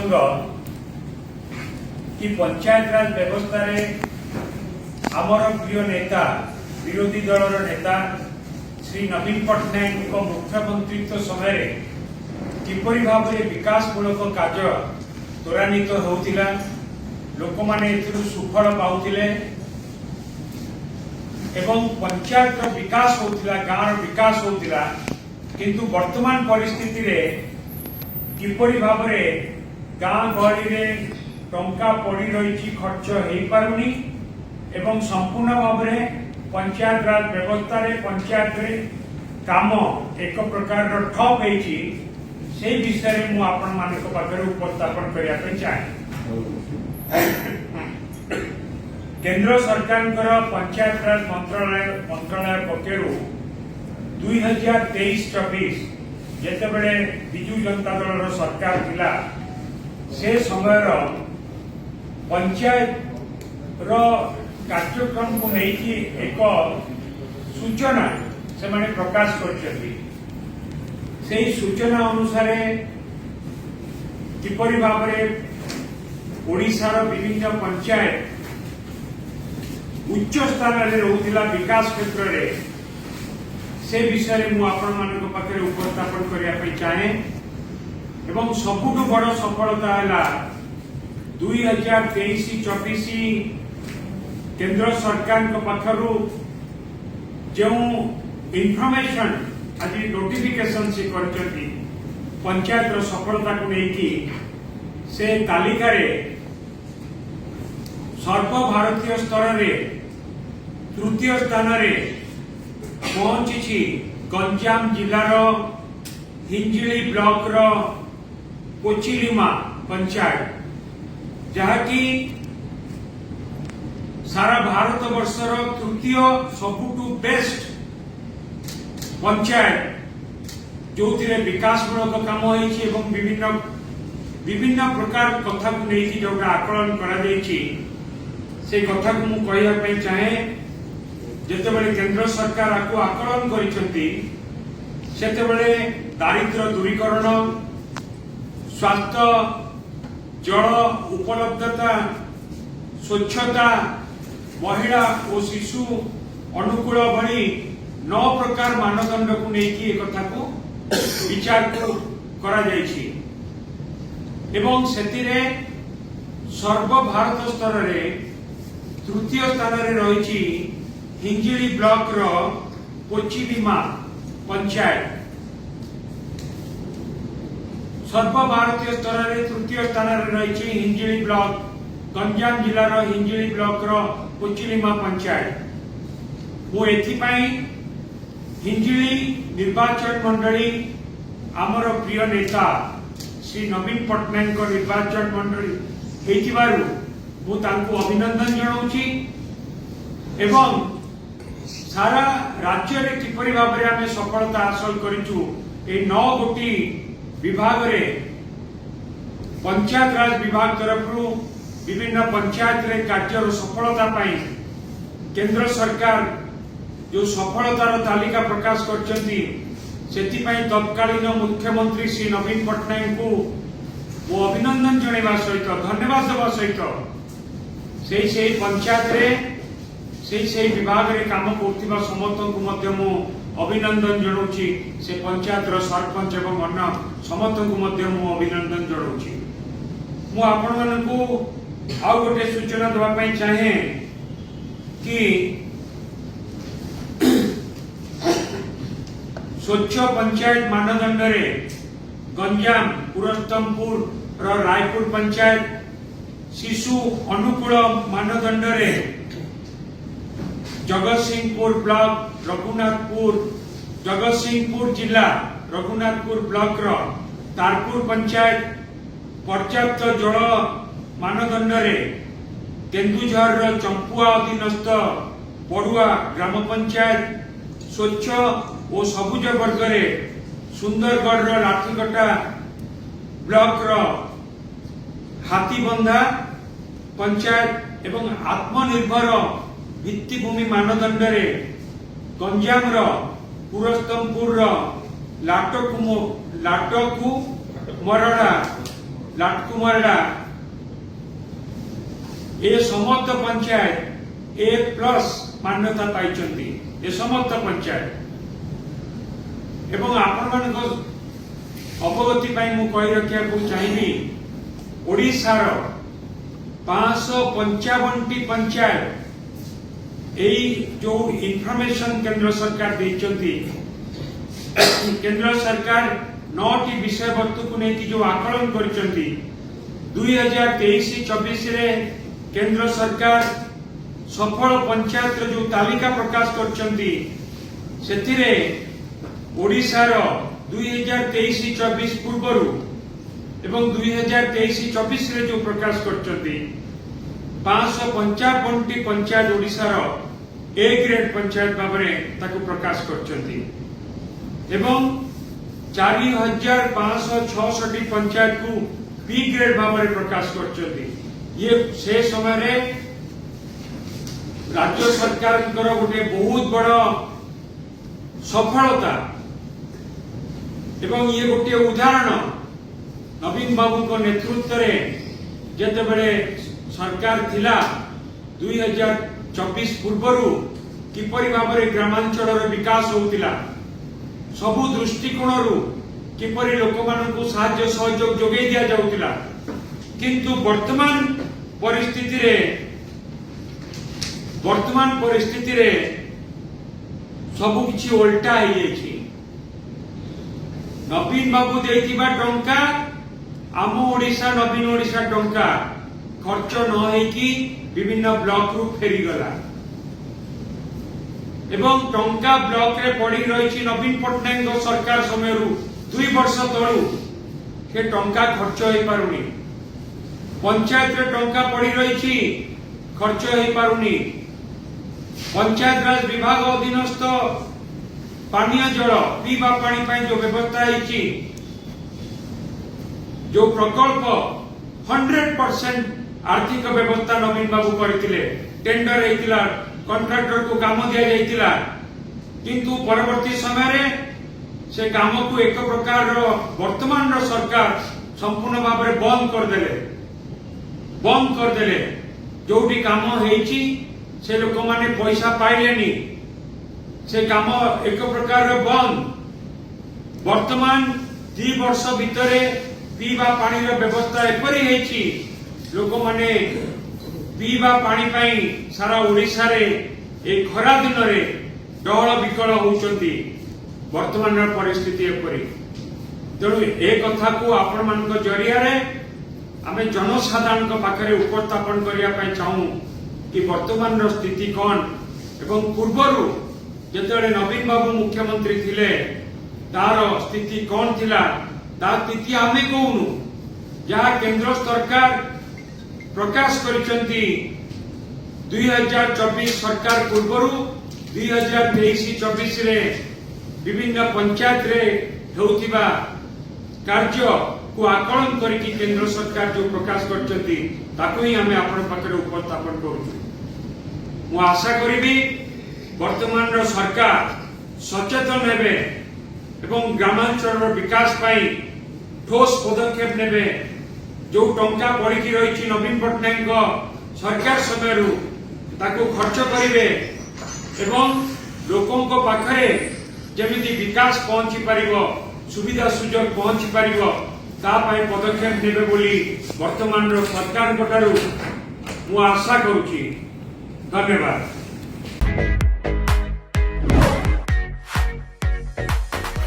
प्रसंग कि पंचायत राज व्यवस्था रे आमर प्रिय नेता विरोधी दलर नेता श्री नवीन पट्टनायक मुख्यमंत्रित्व समय किपरि भाव में विकासमूलक कार्य त्वरान्वित होउतिला लोक माने एथिरु सुफल पाउतिले एवं पंचायत विकास होउतिला गाँव विकास होउतिला किंतु वर्तमान परिस्थिति रे किपरि भाव में गाँ गहली रे टंका पड़ी रही खर्च हो पारुनी एवं संपूर्ण भाव में पंचायत राज व्यवस्था रे पंचायत रे काम एक प्रकार ठप होती से विषय में मु आपण मानक पाखरे उपस्थापन करिया पे चाहे। केंद्र सरकार पंचायत राज मंत्रालय पक्षरु 2023-24 जेतेबेले बिजू जनता दल सरकार थिला से समय पंचायत रो कार्यक्रम को लेकिन एक सूचना से माने प्रकाश करछथि से सूचना अनुसार किपरि भाव में ओडिशार विभिन्न पंचायत उच्च स्थान में रहूतिला विकास क्षेत्र में से विषय में मु आपण मानक पाखरे उपस्थापन करिया पे चाहे एवं सबुठु बड़ सफलता है 2023-24 केंद्र सरकार पक्षरु जो इनफॉरमेशन आज नोटिफिकेशन से करछथि पंचायत रो सफलता को लेकिन से तालिका रे सर्वभारतीय स्तर रे तृतीय स्थान रे पहुंची गंजाम जिलार हिंजिली ब्लॉक रो कोचिलिमा पंचायत जहाँकि सारा भारत वर्षर तृतीय सबुठु बेस्ट पंचायत जो विकासमूलक काम होइछि एवं विभिन्न प्रकार कथा को लेकिन जो आकलन करा से कथा को मु कहया पे चाहे जेतेबेले केंद्र सरकार आपको आकलन करिसेंती सेतेबेले दारिद्र्य दूरीकरण स्वास्थ्य जल उपलब्धता स्वच्छता महिला और शिशु अनुकूल भली 9 प्रकार मानदंड को लेकिन एक कथा को विचार को करा जायछि एवं सेतिरे सर्वभारत स्तर रे तृतीय स्थान रे रहिछि हिंजिली ब्लॉक रो कोचिलिमा पंचायत सर्वभारतीय स्तर रे तृतीय स्थान रे रहिछि हिंजिली ब्लॉक गंजाम जिलार हिंजिली ब्लॉक रो कोचिलिमा पंचायत मु एथिपाई हिंजिली निर्वाचन मंडली आमर प्रिय नेता श्री नवीन पट्टनायक निर्वाचन मंडली हेतिबारु मु तांको अभिनंदन जणाउछि एवं सारा राज्य रे किपरि भाव रे आमे सफलता हासिल करिछु ए 9 गोटी विभाग रे पंचायत राज विभाग तरफ विभिन्न पंचायत रे कार्य सफलता पाई केंद्र सरकार जो सफलतार तालिका प्रकाश करछंती सेतिपाई तत्कालीन मुख्यमंत्री श्री नवीन पट्टनायक को वो अभिनंदन जणेबा सहित धन्यवाद देवा सहित से पंचायत रे से विभाग रे काम करथिबा समस्त को मध्य मु अभिनंदन जणाउछि से पंचायत रो सरपंच एवं अन्य समस्त को मध्य मु अभिनंदन जणाउछि मु आपण मानकू आ गोटे सूचना देवा पई चाहे कि स्वच्छ पंचायत मानदंड रे गंजाम पुरस्तमपुर रायपुर पंचायत शिशु अनुकूल मानदंड रे जगतसिंहपुर ब्लॉक जगतसिंहपुर जिला रघुनाथपुर ब्लॉक रो तारपुर पंचायत पर्याप्त जल मानदंड रे केन्दुझर रो चंपुआ अधीनस्थ पड़ुआ ग्राम पंचायत स्वच्छ और सबुज वर्ग रे सुंदरगढ़ रो लाठीकटा ब्लॉक रो हाथीबंधा पंचायत एवं आत्मनिर्भर भित्तिभूमि मानदंड रे गंजाम रो पुरस्तमपुर रो लाटकु मरड़ा लाटकुमरडा ए समस्त पंचायत A+ मान्यता पाई ए समस्त पंचायत एवं आपण अवगति मु कही रखा चाहिए ओडिशार 555 पंचायत यही जो इनफॉरमेशन केंद्र सरकार देइचंती केंद्र सरकार 9टी विषय वस्तु को लेकिन जो आकलन करचंती 2023-24 रे केंद्र सरकार सफल पंचायत जो तालिका प्रकाश करचंती सेथिरे ओडिशार 2023-24 पूर्वरु एवं 2023-24 रे जो प्रकाश करचंती 555टी पंचायत ओडिशार A ग्रेड पंचायत भाबरे ताकू प्रकाश करचंती एवं 4566 पंचायत को B ग्रेड भाबरे प्रकाश करचंती। ये से समय रे राज्य सरकार गोटे बहुत बड़ सफलता एवं ये गोटे उदाहरण नवीन बाबू को नेतृत्व रे जेतेबेले सरकार थिला 2024 पूर्वरु किपरि भाबरे ग्रामांचल विकास होतिला सबु दृष्टिकोण किपरि लोक मानकु साहाय्य सहयोग जोगै दिया जाउतिला किंतु वर्तमान परिस्थिति रे सबु किछि उल्टा हो जाइछि। नवीन बाबू देइथिबा टंका आम ओडिशा नवीन ओडिशा टंका खर्च न होइकी विभिन्न ब्लॉक रु फेरी गला एवं टंका ब्लॉक रे पड़ी रही नवीन पट्टनायक सरकार समय 2 वर्ष तलू से टंका खर्च हो पारुनी पंचायत रे टंका पड़ी रही खर्च हो पारुनी पंचायत राज विभाग अधीनस्थ पानीय जल पीवा पानी पाई जो व्यवस्था है जो प्रकल्प 100% आर्थिक व्यवस्था नवीन बाबू करथिले टेंडर हेतिला कॉन्ट्रैक्टर को काम दिया जाइतिला किंतु परवर्ती समय रे से काम को एक प्रकार वर्तमान सरकार संपूर्ण भाव में बंद कर देले जोटी काम हेची से लोक माने पैसा पाइलेनी से काम एक प्रकार बंद वर्तमान 2 वर्ष भितरे पीवा पानी रो व्यवस्था एपरी हेची लोक माने पीवा पानी पाई सारा ओडिशा रे ए खरा दिन रे डहल विकल होउचंती वर्तमान परिस्थिति एपरी तेणु ए कथा को आपण मानक जरिया रे आमे जनसाधारण पाखरे उपस्थापन करिया पाई चाहू कि वर्तमान स्थिति कौन एवं पूर्वरु जेतेबेले नवीन बाबू मुख्यमंत्री थिले तार स्थिति कौन थिला ता स्थिति आमे कहूनु जहाँ केंद्र सरकार प्रकाश करिसंती 2024 सरकार पूर्वरु 2023-24 रे विभिन्न पंचायत रे होउतिबा कार्य को आकलन करिकि केंद्र सरकार जो प्रकाश करचंती ताकू ही हमें आपण पाखरे उपस्थापन करूछु। मु आशा करिबी वर्तमान सरकार सचेतन हेबे एवं ग्रामांचल विकास पाई ठोस पदक्षेप नेबे जो टंका पड़ी रही नवीन पट्टनायक सरकार समय ताकू खर्च करिवे एवं लोकों को पाखरे जेमिति विकास पहुंची पारिबो सुविधा सुजोग पहुंची पारिबो ता पाई पदक्षेप नेबे बोली वर्तमान सरकार कोठारु मु आशा करूची। धन्यवाद।